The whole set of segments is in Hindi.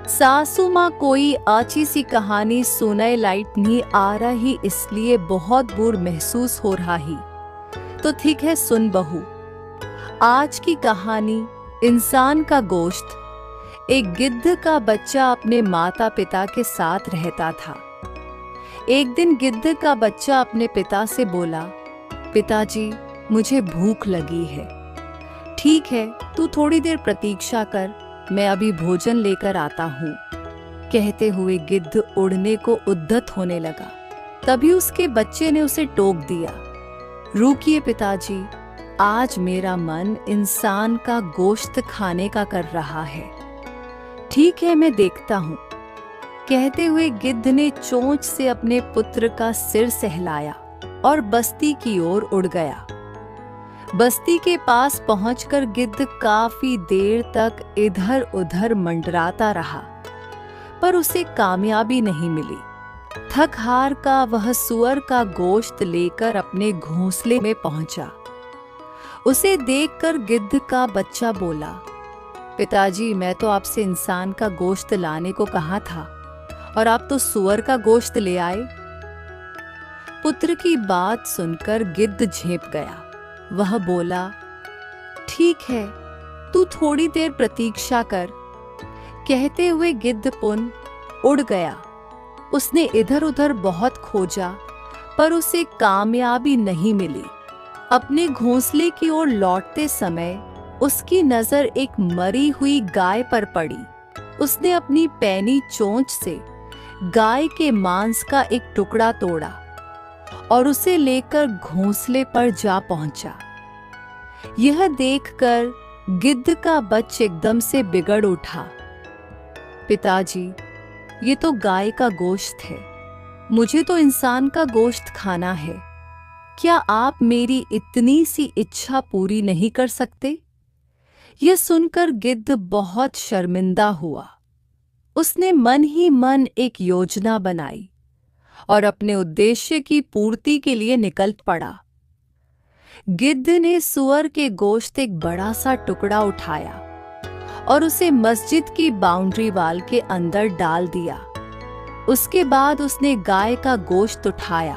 सासू माँ कोई अच्छी सी कहानी सुनाए लाइट नहीं आ रही, इसलिए बहुत बुर महसूस हो रहा ही। तो ठीक है, सुन बहू। आज की कहानी इंसान का गोश्त। एक गिद्ध का बच्चा अपने माता पिता के साथ रहता था। एक दिन गिद्ध का बच्चा अपने पिता से बोला, पिताजी मुझे भूख लगी है। ठीक है, तू थोड़ी देर प्रतीक्षा कर, मैं अभी भोजन लेकर आता हूँ। कहते हुए गिद्ध उड़ने को उद्यत होने लगा। तभी उसके बच्चे ने उसे टोक दिया, रुकिए पिताजी, आज मेरा मन इंसान का गोश्त खाने का कर रहा है। ठीक है, मैं देखता हूँ। कहते हुए गिद्ध ने चोंच से अपने पुत्र का सिर सहलाया और बस्ती की ओर उड़ गया। बस्ती के पास पहुंचकर गिद्ध काफी देर तक इधर उधर मंडराता रहा, पर उसे कामयाबी नहीं मिली। थक हार का वह सुअर का गोश्त लेकर अपने घोंसले में पहुंचा। उसे देखकर गिद्ध का बच्चा बोला, पिताजी मैं तो आपसे इंसान का गोश्त लाने को कहा था और आप तो सुअर का गोश्त ले आए। पुत्र की बात सुनकर गिद्ध झेंप गया। वह बोला, ठीक है, तू थोड़ी देर प्रतीक्षा कर। कहते हुए गिद्ध पुनः उड़ गया। उसने इधर उधर बहुत खोजा, पर उसे कामयाबी नहीं मिली। अपने घोंसले की ओर लौटते समय उसकी नजर एक मरी हुई गाय पर पड़ी। उसने अपनी पैनी चोंच से गाय के मांस का एक टुकड़ा तोड़ा और उसे लेकर घोंसले पर जा पहुंचा। यह देखकर गिद्ध का बच्चा एकदम से बिगड़ उठा। पिताजी, ये तो गाय का गोश्त है, मुझे तो इंसान का गोश्त खाना है। क्या आप मेरी इतनी सी इच्छा पूरी नहीं कर सकते? यह सुनकर गिद्ध बहुत शर्मिंदा हुआ। उसने मन ही मन एक योजना बनाई और अपने उद्देश्य की पूर्ति के लिए निकल पड़ा। गिद्ध ने सुअर के गोश्त एक बड़ा सा टुकड़ा उठाया और उसे मस्जिद की बाउंड्री वाल के अंदर डाल दिया। उसके बाद उसने गाय का गोश्त उठाया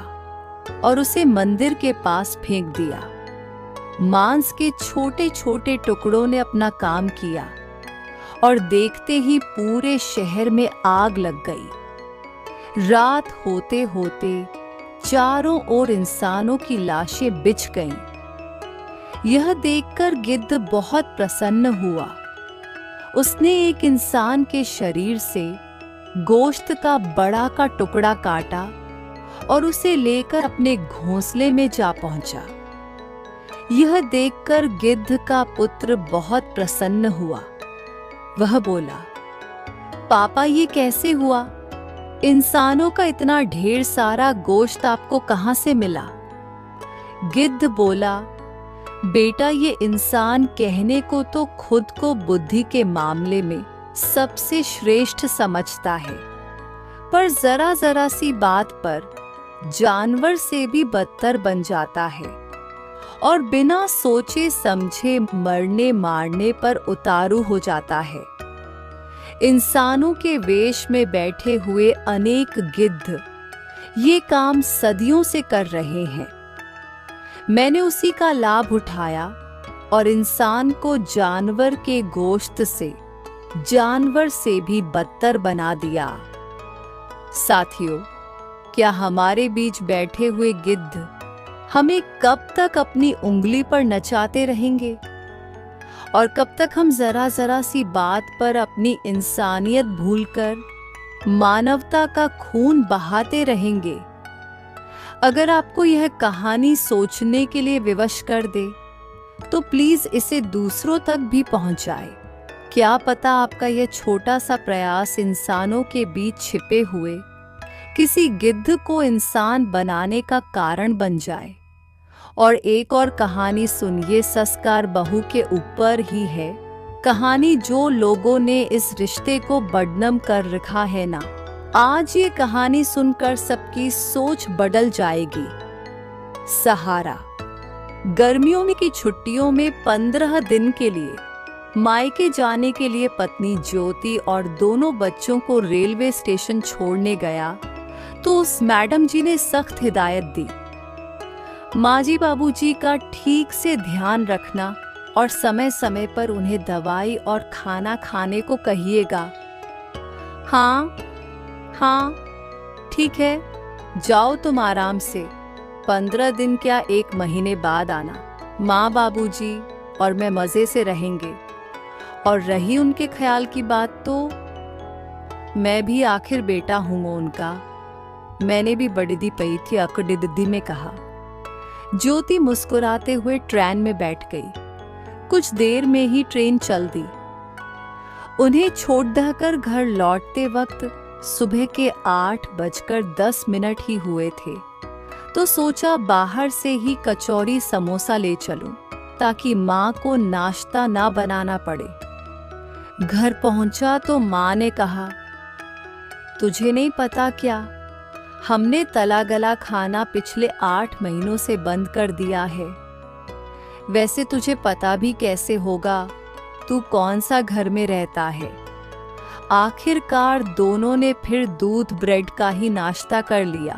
और उसे मंदिर के पास फेंक दिया। मांस के छोटे छोटे टुकड़ों ने अपना काम किया और देखते ही पूरे शहर में आग लग गई। रात होते होते चारों ओर इंसानों की लाशें बिछ गईं। यह देखकर गिद्ध बहुत प्रसन्न हुआ। उसने एक इंसान के शरीर से गोश्त का बड़ा का टुकड़ा काटा और उसे लेकर अपने घोंसले में जा पहुंचा। यह देखकर गिद्ध का पुत्र बहुत प्रसन्न हुआ। वह बोला, पापा ये कैसे हुआ? इंसानों का इतना ढेर सारा गोश्त आपको कहां से मिला? गिद्ध बोला, बेटा ये इंसान कहने को तो खुद को बुद्धि के मामले में सबसे श्रेष्ठ समझता है, पर जरा जरा सी बात पर जानवर से भी बदतर बन जाता है और बिना सोचे समझे मरने मारने पर उतारू हो जाता है। इंसानों के वेश में बैठे हुए अनेक गिद्ध ये काम सदियों से कर रहे हैं। मैंने उसी का लाभ उठाया और इंसान को जानवर के गोश्त से जानवर से भी बदतर बना दिया। साथियों, क्या हमारे बीच बैठे हुए गिद्ध हमें कब तक अपनी उंगली पर नचाते रहेंगे और कब तक हम जरा जरा सी बात पर अपनी इंसानियत भूलकर मानवता का खून बहाते रहेंगे? अगर आपको यह कहानी सोचने के लिए विवश कर दे तो प्लीज इसे दूसरों तक भी पहुंचाए। क्या पता आपका यह छोटा सा प्रयास इंसानों के बीच छिपे हुए किसी गिद्ध को इंसान बनाने का कारण बन जाए। और एक और कहानी सुनिए, संस्कार बहू के ऊपर ही है। कहानी जो लोगों ने इस रिश्ते को बदनाम कर रखा है ना, आज ये कहानी सुनकर सबकी सोच बदल जाएगी। सहारा। गर्मियों में की छुट्टियों में 15 दिन के लिए मायके जाने के लिए पत्नी ज्योति और दोनों बच्चों को रेलवे स्टेशन छोड़ने गया तो उस मैडम जी ने सख्त हिदायत दी, माँ जी बाबूजी का ठीक से ध्यान रखना और समय समय पर उन्हें दवाई और खाना खाने को कहिएगा। हाँ हाँ ठीक है, जाओ तुम आराम से, 15 दिन क्या 1 महीने बाद आना, माँ बाबूजी और मैं मजे से रहेंगे। और रही उनके ख्याल की बात तो मैं भी आखिर बेटा हूँ उनका, मैंने भी बड़ी दी पई थी अकड़ी दिद्दी में कहा। ज्योति मुस्कुराते हुए ट्रेन में बैठ गई। कुछ देर में ही ट्रेन चल दी। उन्हें छोड़ कर घर लौटते वक्त सुबह के 8:10 ही हुए थे, तो सोचा बाहर से ही कचौरी समोसा ले चलूं ताकि माँ को नाश्ता ना बनाना पड़े। घर पहुंचा तो माँ ने कहा, तुझे नहीं पता क्या, हमने तला गला खाना पिछले 8 महीनों से बंद कर दिया है। वैसे तुझे पता भी कैसे होगा, तू कौन सा घर में रहता है। आखिरकार दोनों ने फिर दूध ब्रेड का ही नाश्ता कर लिया।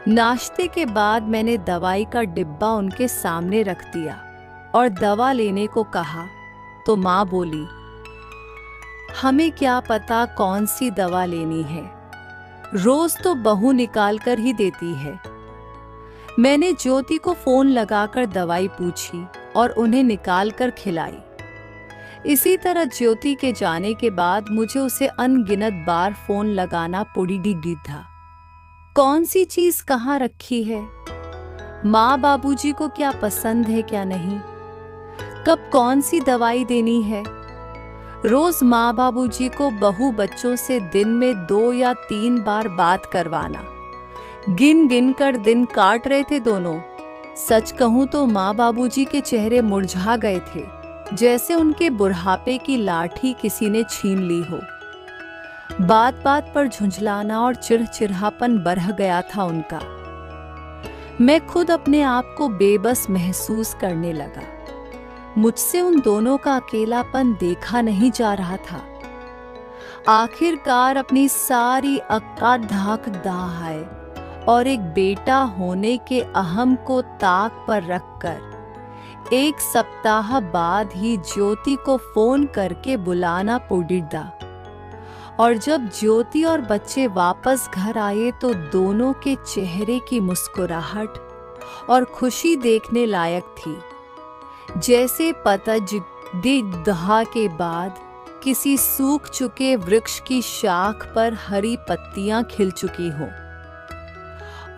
नाश्ते के बाद मैंने दवाई का डिब्बा उनके सामने रख दिया और दवा लेने को कहा तो माँ बोली, हमें क्या पता कौन सी दवा लेनी है, रोज तो बहू निकाल कर ही देती है। मैंने ज्योति को फोन लगाकर दवाई पूछी और उन्हें निकाल कर खिलाई। इसी तरह ज्योति के जाने के बाद मुझे उसे अनगिनत बार फोन लगाना पड़ी था। कौन सी चीज कहाँ रखी है, माँ बाबूजी को क्या पसंद है क्या नहीं, कब कौन सी दवाई देनी है। रोज माँ बाबूजी को बहू बच्चों से दिन में 2 या 3 बार बात करवाना। गिन गिन कर दिन काट रहे थे दोनों। सच कहूं तो माँ बाबूजी के चेहरे मुरझा गए थे, जैसे उनके बुढ़ापे की लाठी किसी ने छीन ली हो। बात बात पर झुंझलाना और चिड़चिड़ापन बढ़ गया था उनका। मैं खुद अपने आप को बेबस महसूस करने लगा। मुझसे उन दोनों का अकेलापन देखा नहीं जा रहा था। आखिरकार अपनी सारी अक्का धाक दहाए और एक बेटा होने के अहम को ताक पर रखकर 1 सप्ताह बाद ही ज्योति को फोन करके बुलाना पड़ा। और जब ज्योति और बच्चे वापस घर आए तो दोनों के चेहरे की मुस्कुराहट और खुशी देखने लायक थी, जैसे पतझड़ के बाद किसी सूख चुके वृक्ष की शाख पर हरी पत्तियां खिल चुकी हो।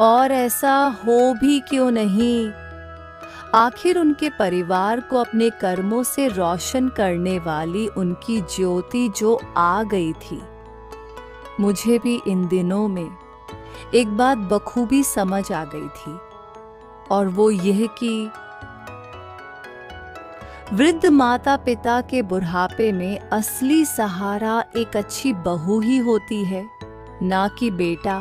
और ऐसा हो भी क्यों नहीं, आखिर उनके परिवार को अपने कर्मों से रोशन करने वाली उनकी ज्योति जो आ गई थी। मुझे भी इन दिनों में एक बात बखूबी समझ आ गई थी, और वो यह कि वृद्ध माता पिता के बुढ़ापे में असली सहारा एक अच्छी बहू ही होती है, ना कि बेटा